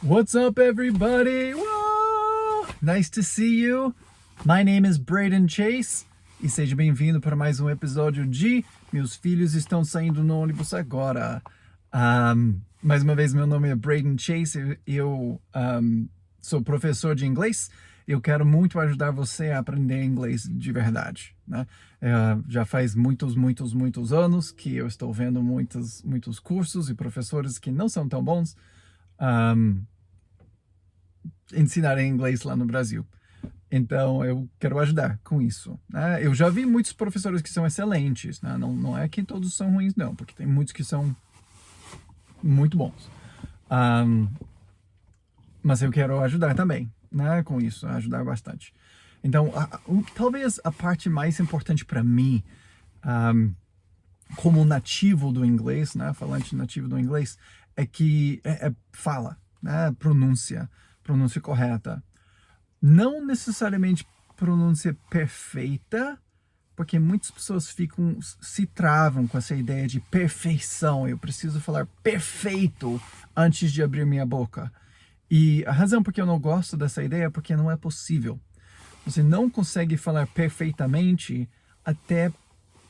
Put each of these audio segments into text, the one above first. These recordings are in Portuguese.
What's up, everybody? Whoa! Nice to see you. My name is Braden Chase e seja bem-vindo para mais um episódio de Meus Filhos Estão Saindo no Ônibus Agora. Mais uma vez, meu nome é Braden Chase, eu sou professor de inglês. Eu quero muito ajudar você a aprender inglês de verdade, né? Já faz muitos anos que eu estou vendo muitos cursos e professores que não são tão bons ensinarem inglês lá no Brasil. Então, eu quero ajudar com isso, né? Eu já vi muitos professores que são excelentes, né? Não é que todos são ruins, não, porque tem muitos que são muito bons. Mas eu quero ajudar também, né, com isso, ajudar bastante. Então, talvez a parte mais importante para mim, como nativo do inglês, né, falante nativo do inglês, é que fala, né, pronúncia correta. Não necessariamente pronúncia perfeita, porque muitas pessoas se travam com essa ideia de perfeição. Eu preciso falar perfeito antes de abrir minha boca. E a razão por que eu não gosto dessa ideia é porque não é possível. Você não consegue falar perfeitamente até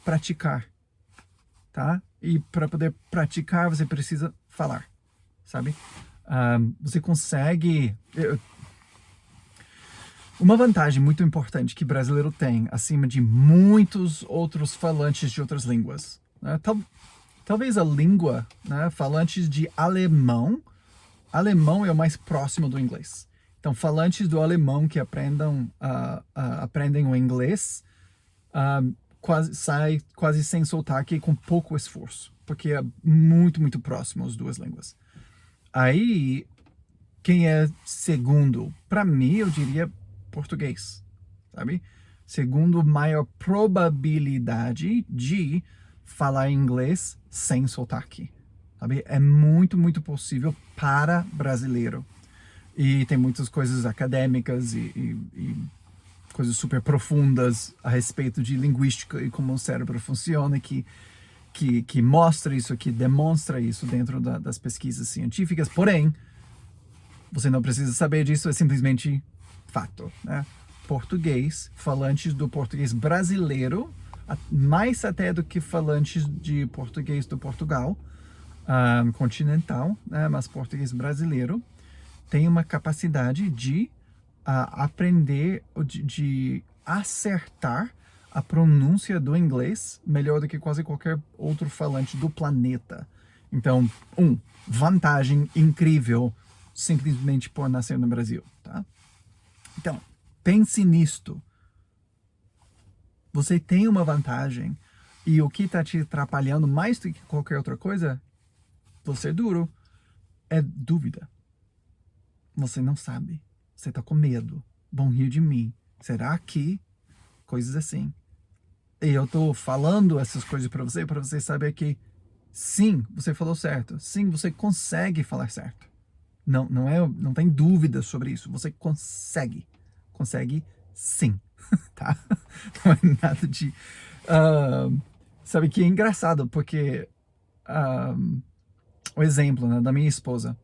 praticar, tá? E para poder praticar, você precisa falar, sabe? Você consegue... Uma vantagem muito importante que brasileiro tem, acima de muitos outros falantes de outras línguas, né? Talvez a língua, né, falantes de alemão é o mais próximo do inglês. Então, falantes do alemão que aprendem o inglês quase sem sotaque e com pouco esforço, porque é muito próximo as duas línguas. Aí, quem é segundo? Para mim, eu diria português, sabe? Segundo maior probabilidade de falar inglês sem sotaque, sabe? É muito possível para brasileiro. E tem muitas coisas acadêmicas e coisas super profundas a respeito de linguística e como o cérebro funciona que mostra isso, que demonstra isso dentro das pesquisas científicas. Porém, você não precisa saber disso, é simplesmente fato, né? Português, falantes do português brasileiro, mais até do que falantes de português do Portugal, continental, né? Mas português brasileiro tem uma capacidade de aprender, de acertar a pronúncia do inglês melhor do que quase qualquer outro falante do planeta. Então, vantagem incrível simplesmente por nascer no Brasil, tá? Então, pense nisto. Você tem uma vantagem e o que está te atrapalhando mais do que qualquer outra coisa, você é duro, é dúvida. Você não sabe. Você está com medo. Vão rir de mim. Será que? Coisas assim. E eu estou falando essas coisas para você saber que sim, você falou certo. Sim, você consegue falar certo. Não tem dúvida sobre isso. Você consegue. Consegue sim, tá? Não é nada de... sabe que é engraçado, porque o exemplo, né, da minha esposa.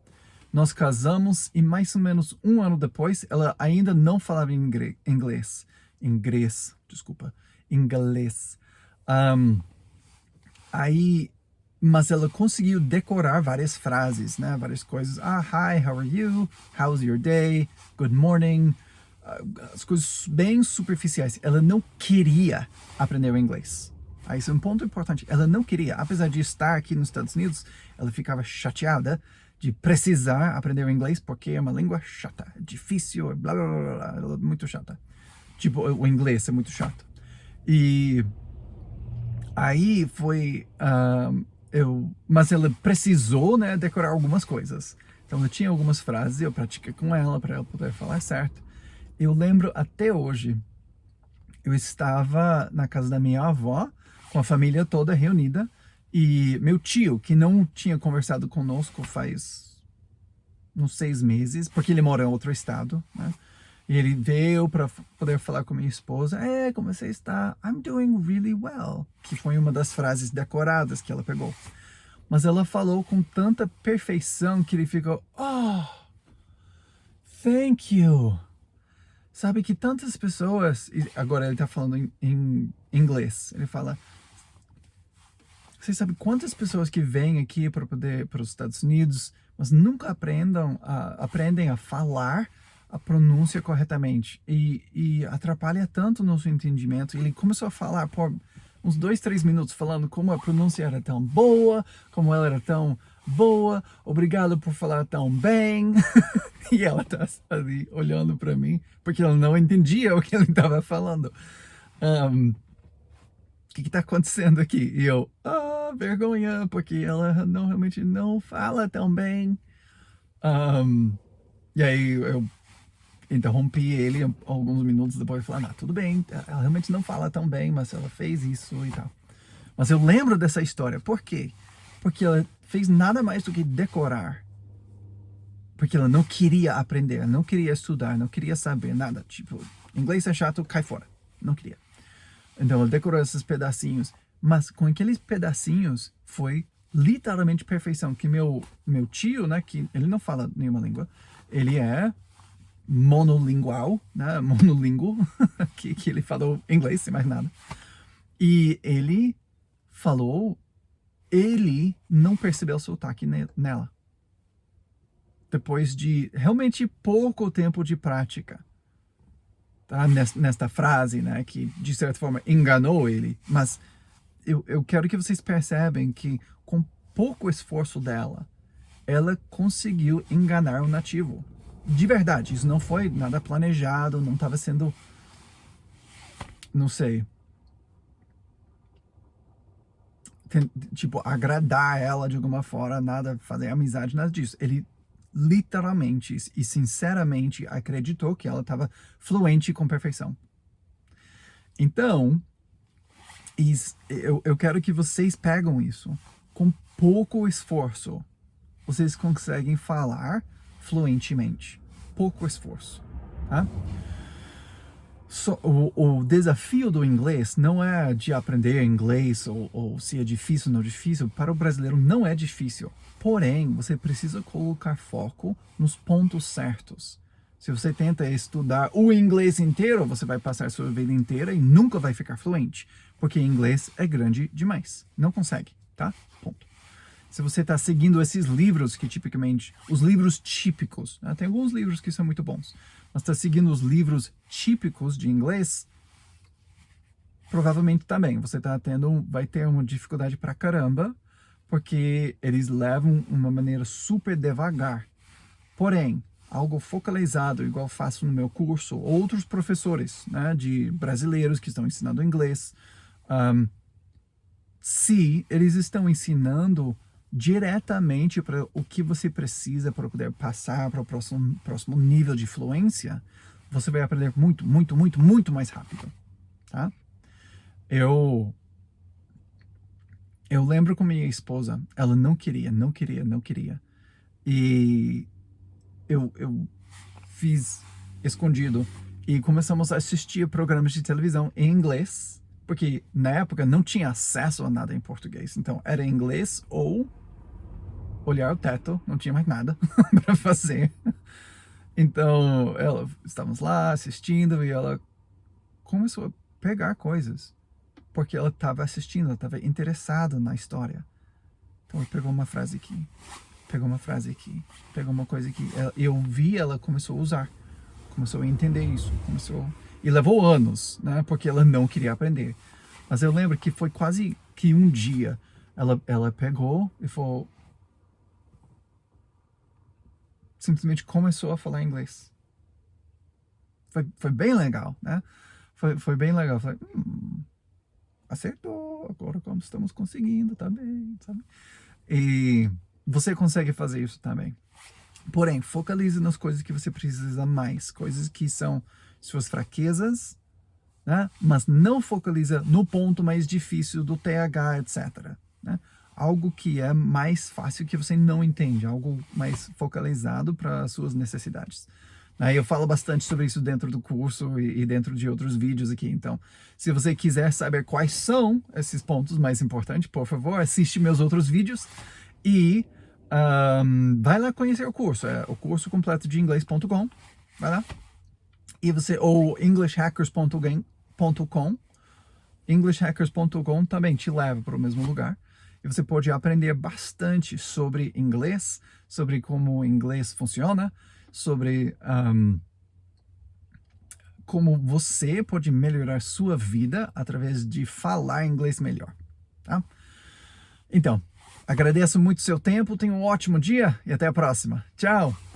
Nós casamos e mais ou menos um ano depois, ela ainda não falava inglês. Mas ela conseguiu decorar várias frases, né? Várias coisas. Hi, how are you? How's your day? Good morning. As coisas bem superficiais. Ela não queria aprender o inglês. Isso é um ponto importante. Ela não queria. Apesar de estar aqui nos Estados Unidos, ela ficava chateada de precisar aprender o inglês porque é uma língua chata, difícil, blá blá blá, ela é muito chata. Tipo, o inglês é muito chato. E aí foi... mas ela precisou, né, decorar algumas coisas. Então eu tinha algumas frases, eu pratiquei com ela para ela poder falar certo. Eu lembro até hoje, eu estava na casa da minha avó, com a família toda reunida, e meu tio, que não tinha conversado conosco faz uns 6 meses, porque ele mora em outro estado, né? E ele veio para poder falar com minha esposa. Como você está? I'm doing really well. Que foi uma das frases decoradas que ela pegou. Mas ela falou com tanta perfeição que ele ficou... Thank you. Sabe que tantas pessoas... Agora ele tá falando em inglês. Ele fala... Você sabe quantas pessoas que vêm aqui para os Estados Unidos, mas nunca aprendem a falar a pronúncia corretamente. E atrapalha tanto o nosso entendimento. Ele começou a falar por uns 2, 3 minutos, falando como a pronúncia era tão boa, como ela era tão boa, obrigado por falar tão bem. E ela tá ali olhando para mim, porque ela não entendia o que ele estava falando. O que está acontecendo aqui? E eu, vergonha, porque ela realmente não fala tão bem. E aí eu interrompi ele alguns minutos depois e falei, tudo bem, ela realmente não fala tão bem, mas ela fez isso e tal. Mas eu lembro dessa história. Por quê? Porque ela fez nada mais do que decorar. Porque ela não queria aprender, não queria estudar, não queria saber nada. Tipo, inglês é chato, cai fora. Não queria. Então ela decorou esses pedacinhos. Mas com aqueles pedacinhos foi literalmente perfeição. Que meu tio, né, que ele não fala nenhuma língua, ele é monolingual, né, monolingual, que ele falou inglês, sem mais nada. E ele falou, ele não percebeu o sotaque nela. Depois de realmente pouco tempo de prática. Tá? Nesta frase, né, que de certa forma enganou ele, mas eu quero que vocês percebem que com pouco esforço dela, ela conseguiu enganar o nativo. De verdade, isso não foi nada planejado, não estava sendo, não sei, tipo, agradar ela de alguma forma, nada, fazer amizade, nada disso. Ele literalmente e sinceramente acreditou que ela estava fluente com perfeição. Então, eu quero que vocês pegam isso. Com pouco esforço, vocês conseguem falar fluentemente. Pouco esforço. Tá? O desafio do inglês não é de aprender inglês ou se é difícil ou não difícil. Para o brasileiro não é difícil. Porém, você precisa colocar foco nos pontos certos. Se você tenta estudar o inglês inteiro, você vai passar a sua vida inteira e nunca vai ficar fluente. Porque inglês é grande demais. Não consegue, tá? Ponto. Se você está seguindo esses livros que tipicamente... Os livros típicos, né? Tem alguns livros que são muito bons. Mas está seguindo os livros típicos de inglês, provavelmente também você vai ter uma dificuldade pra caramba, porque eles levam uma maneira super devagar. Porém, algo focalizado, igual faço no meu curso, outros professores, né, de brasileiros que estão ensinando inglês, se eles estão ensinando diretamente para o que você precisa para poder passar para o próximo nível de fluência, você vai aprender muito, muito, muito, muito mais rápido, tá? Eu lembro com minha esposa, ela não queria. E eu fiz escondido e começamos a assistir programas de televisão em inglês, porque na época não tinha acesso a nada em português. Então era inglês ou olhar o teto, não tinha mais nada para fazer. Então estávamos lá assistindo e ela começou a pegar coisas. Porque ela estava assistindo, ela estava interessada na história. Então ela pegou uma frase aqui, pegou uma frase aqui, pegou uma coisa aqui. Eu vi, ela começou a usar, começou a entender isso, e levou anos, né? Porque ela não queria aprender. Mas eu lembro que foi quase que um dia ela pegou e falou, simplesmente começou a falar inglês. Foi bem legal, né? Foi bem legal. Eu falei, acertou, agora como estamos conseguindo, tá bem, sabe? E você consegue fazer isso também. Porém, focalize nas coisas que você precisa mais, coisas que são suas fraquezas, né? Mas não focaliza no ponto mais difícil do TH, etc. Né? Algo que é mais fácil, que você não entende, algo mais focalizado para as suas necessidades. Eu falo bastante sobre isso dentro do curso e dentro de outros vídeos aqui. Então, se você quiser saber quais são esses pontos mais importantes, por favor, assiste meus outros vídeos. E Vai lá conhecer o curso. É o curso completo de inglês.com. Vai lá. E você, ou englishhackers.com. Englishhackers.com também te leva para o mesmo lugar. E você pode aprender bastante sobre inglês, sobre como o inglês funciona, sobre como você pode melhorar sua vida através de falar inglês melhor. Tá? Então, agradeço muito o seu tempo, tenha um ótimo dia e até a próxima. Tchau!